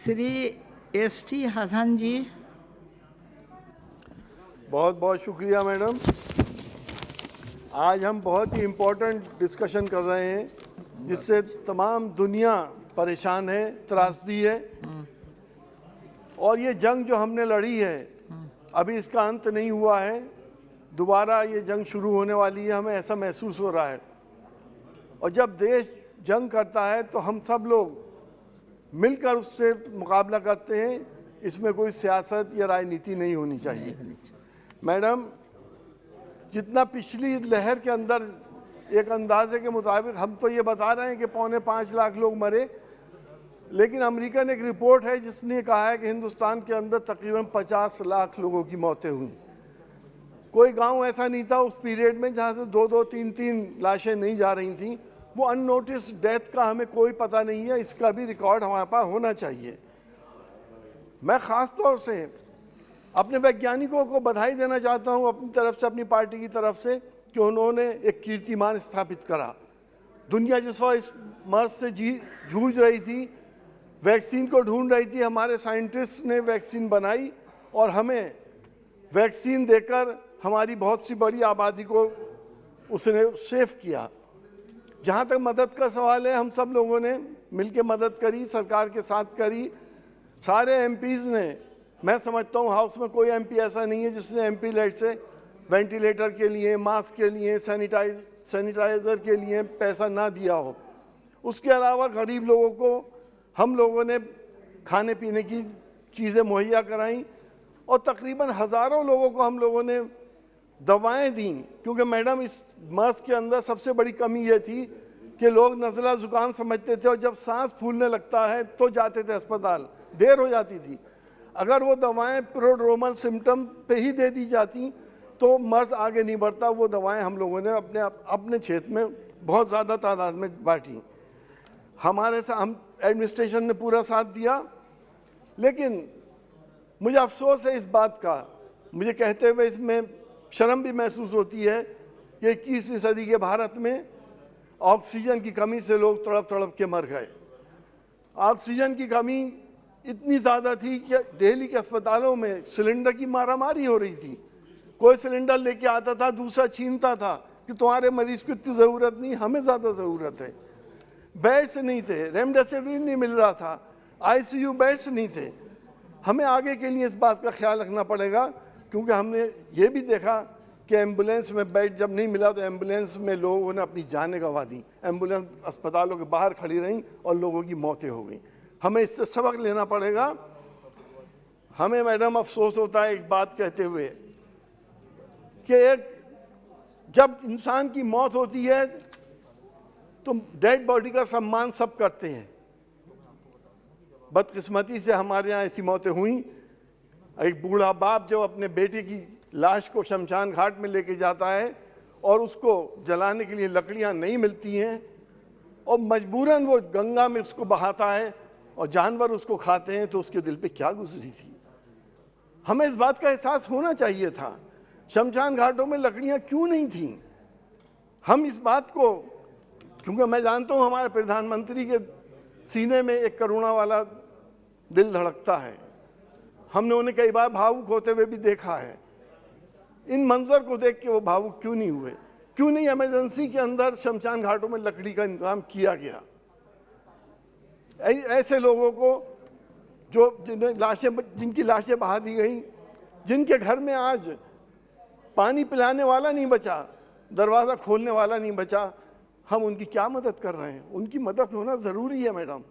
Shri ST. Hasan जी। बहुत बहुत शुक्रिया मैडम। आज हम बहुत ही इम्पोर्टेंट डिस्कशन कर रहे हैं जिससे तमाम दुनिया परेशान है, त्रासदी है। और ये जंग जो हमने लड़ी है अभी इसका अंत नहीं हुआ है, दोबारा ये जंग शुरू होने वाली है, हमें ऐसा महसूस हो रहा है। और जब देश जंग करता है तो हम सब लोग मिलकर उससे मुकाबला करते हैं, इसमें कोई सियासत या राजनीति नहीं होनी चाहिए। मैडम, जितना पिछली लहर के अंदर एक अंदाजे के मुताबिक हम तो ये बता रहे हैं कि 4.25 लाख लोग मरे, लेकिन अमेरिकन एक रिपोर्ट है जिसने कहा है कि हिंदुस्तान के अंदर तकरीबन 50 लाख लोगों की मौतें हुई। कोई गांव ऐसा नहीं था उस पीरियड में जहां से 2-2, 3-3 लाशें नहीं जा रही थीं। वो अननोटिस डेथ का हमें कोई पता नहीं है, इसका भी रिकॉर्ड हमारे पास होना चाहिए। मैं ख़ास तौर से अपने वैज्ञानिकों को बधाई देना चाहता हूं अपनी तरफ से, अपनी पार्टी की तरफ से, कि उन्होंने एक कीर्तिमान स्थापित करा। दुनिया जिस वक्त इस मर्ज से जूझ रही थी, वैक्सीन को ढूंढ रही थी, हमारे साइंटिस्ट ने वैक्सीन बनाई और हमें वैक्सीन देकर हमारी बहुत सी बड़ी आबादी को उसने सेफ किया। जहाँ तक मदद का सवाल है, हम सब लोगों ने मिलकर मदद करी, सरकार के साथ करी। सारे एमपीज़ ने, मैं समझता हूँ हाउस में कोई एमपी ऐसा नहीं है जिसने एमपी लेट से वेंटिलेटर के लिए, मास्क के लिए, सैनिटाइज़र के लिए पैसा ना दिया हो। उसके अलावा गरीब लोगों को हम लोगों ने खाने पीने की चीज़ें मुहैया कराईं और तकरीबन हज़ारों लोगों को हम लोगों ने दवाएं दी। क्योंकि मैडम, इस मर्ज के अंदर सबसे बड़ी कमी ये थी कि लोग नज़ला ज़ुकाम समझते थे और जब सांस फूलने लगता है तो जाते थे अस्पताल, देर हो जाती थी। अगर वो दवाएं प्रोड्रोमल सिम्टम पे ही दे दी जाती तो मर्ज आगे नहीं बढ़ता। वो दवाएं हम लोगों ने अपने क्षेत्र में बहुत ज़्यादा तादाद में बांटी। हमारे साथ हम एडमिनिस्ट्रेशन ने पूरा साथ दिया, लेकिन मुझे अफसोस है इस बात का, मुझे कहते हुए इसमें शर्म भी महसूस होती है कि 21वीं सदी के भारत में ऑक्सीजन की कमी से लोग तड़प तड़प के मर गए। ऑक्सीजन की कमी इतनी ज़्यादा थी कि दिल्ली के अस्पतालों में सिलेंडर की मारामारी हो रही थी। कोई सिलेंडर लेके आता था, दूसरा छीनता था कि तुम्हारे मरीज को इतनी ज़रूरत नहीं, हमें ज़्यादा ज़रूरत है। बेड्स नहीं थे, रेमडेसिविर नहीं मिल रहा था, आईसीयू बेड्स नहीं थे। हमें आगे के लिए इस बात का ख्याल रखना पड़ेगा, क्योंकि हमने ये भी देखा कि एम्बुलेंस में बेड जब नहीं मिला तो एम्बुलेंस में लोगों ने अपनी जानें गंवा दी। एम्बुलेंस अस्पतालों के बाहर खड़ी रहीं और लोगों की मौतें हो गई। हमें इससे सबक लेना पड़ेगा। हमें मैडम अफसोस होता है एक बात कहते हुए कि जब इंसान की मौत होती है तो डेड बॉडी का सम्मान सब करते हैं। बदकिस्मती से हमारे यहाँ ऐसी मौतें हुई। एक बूढ़ा बाप जब अपने बेटे की लाश को शमशान घाट में लेके जाता है और उसको जलाने के लिए लकड़ियाँ नहीं मिलती हैं और मजबूरन वो गंगा में उसको बहाता है और जानवर उसको खाते हैं, तो उसके दिल पे क्या गुजरी थी। हमें इस बात का एहसास होना चाहिए था। शमशान घाटों में लकड़ियाँ क्यों नहीं थीं? हम इस बात को, क्योंकि मैं जानता हूँ हमारे प्रधानमंत्री के सीने में एक करुणा वाला दिल धड़कता है। हमने उन्हें कई बार भावुक होते हुए भी देखा है। इन मंजर को देख के वो भावुक क्यों नहीं हुए? क्यों नहीं इमरजेंसी के अंदर शमशान घाटों में लकड़ी का इंतजाम किया गया? ऐसे लोगों को जिनकी लाशें बहा दी गई, जिनके घर में आज पानी पिलाने वाला नहीं बचा, दरवाज़ा खोलने वाला नहीं बचा, हम उनकी क्या मदद कर रहे हैं? उनकी मदद होना ज़रूरी है। मैडम,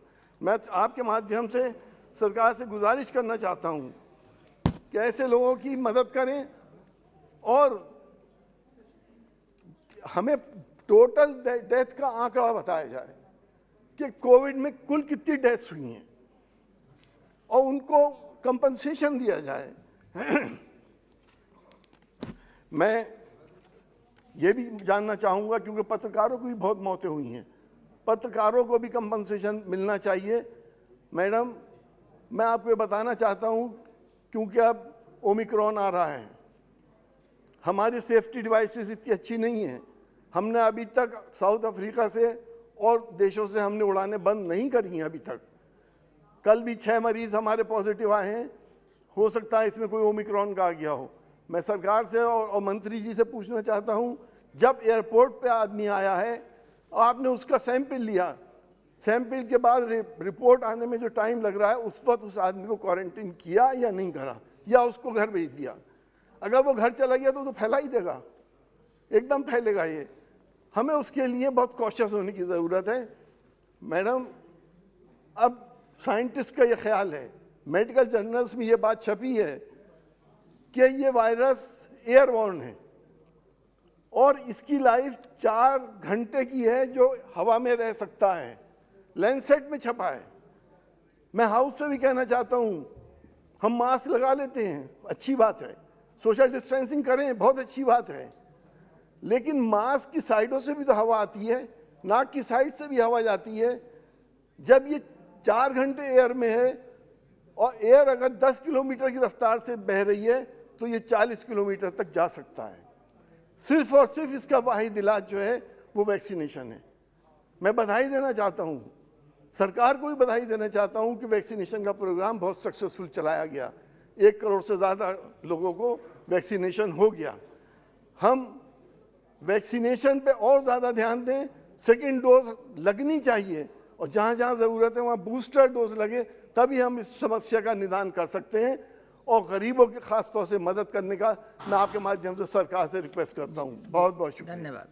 मैं आपके माध्यम से सरकार से गुजारिश करना चाहता हूँ कि ऐसे लोगों की मदद करें और हमें टोटल डेथ का आंकड़ा बताया जाए कि कोविड में कुल कितनी डेथ्स हुई हैं और उनको कंपनसेशन दिया जाए। मैं ये भी जानना चाहूँगा, क्योंकि पत्रकारों को भी बहुत मौतें हुई हैं, पत्रकारों को भी कंपनसेशन मिलना चाहिए। मैडम, मैं आपको बताना चाहता हूँ, क्योंकि अब ओमिक्रॉन आ रहा है, हमारी सेफ्टी डिवाइसेस इतनी अच्छी नहीं है। हमने अभी तक साउथ अफ्रीका से और देशों से हमने उड़ानें बंद नहीं करी हैं अभी तक। कल भी 6 मरीज हमारे पॉजिटिव आए हैं, हो सकता है इसमें कोई ओमिक्रॉन का आ गया हो। मैं सरकार से और मंत्री जी से पूछना चाहता हूं, जब एयरपोर्ट पे आदमी आया है और आपने उसका सैंपल लिया, सैंपल के बाद रिपोर्ट आने में जो टाइम लग रहा है, उस वक्त उस आदमी को क्वारंटीन किया या नहीं करा, या उसको घर भेज दिया? अगर वो घर चला गया तो फैला ही देगा, एकदम फैलेगा ये। हमें उसके लिए बहुत कॉशियस होने की ज़रूरत है। मैडम, अब साइंटिस्ट का ये ख्याल है, मेडिकल जर्नल्स में ये बात छपी है कि ये वायरस एयरबॉर्न है और इसकी लाइफ 4 घंटे की है जो हवा में रह सकता है। लैंसेट में छपा है। मैं हाउस से भी कहना चाहता हूँ, हम मास्क लगा लेते हैं, अच्छी बात है, सोशल डिस्टेंसिंग करें, बहुत अच्छी बात है, लेकिन मास्क की साइडों से भी तो हवा आती है, नाक की साइड से भी हवा जाती है। जब ये 4 घंटे एयर में है और एयर अगर 10 किलोमीटर की रफ्तार से बह रही है तो ये 40 किलोमीटर तक जा सकता है। सिर्फ और सिर्फ इसका वाहिद इलाज जो है वो वैक्सीनेशन है। मैं बधाई देना चाहता हूँ, सरकार को भी बधाई देना चाहता हूँ कि वैक्सीनेशन का प्रोग्राम बहुत सक्सेसफुल चलाया गया। 1 करोड़ से ज़्यादा लोगों को वैक्सीनेशन हो गया। हम वैक्सीनेशन पे और ज़्यादा ध्यान दें, सेकेंड डोज लगनी चाहिए और जहाँ जहाँ ज़रूरत है वहाँ बूस्टर डोज लगे, तभी हम इस समस्या का निदान कर सकते हैं। और गरीबों की खास तौर से मदद करने का मैं आपके माध्यम से सरकार से रिक्वेस्ट करता हूँ। बहुत बहुत शुक्रिया। धन्यवाद।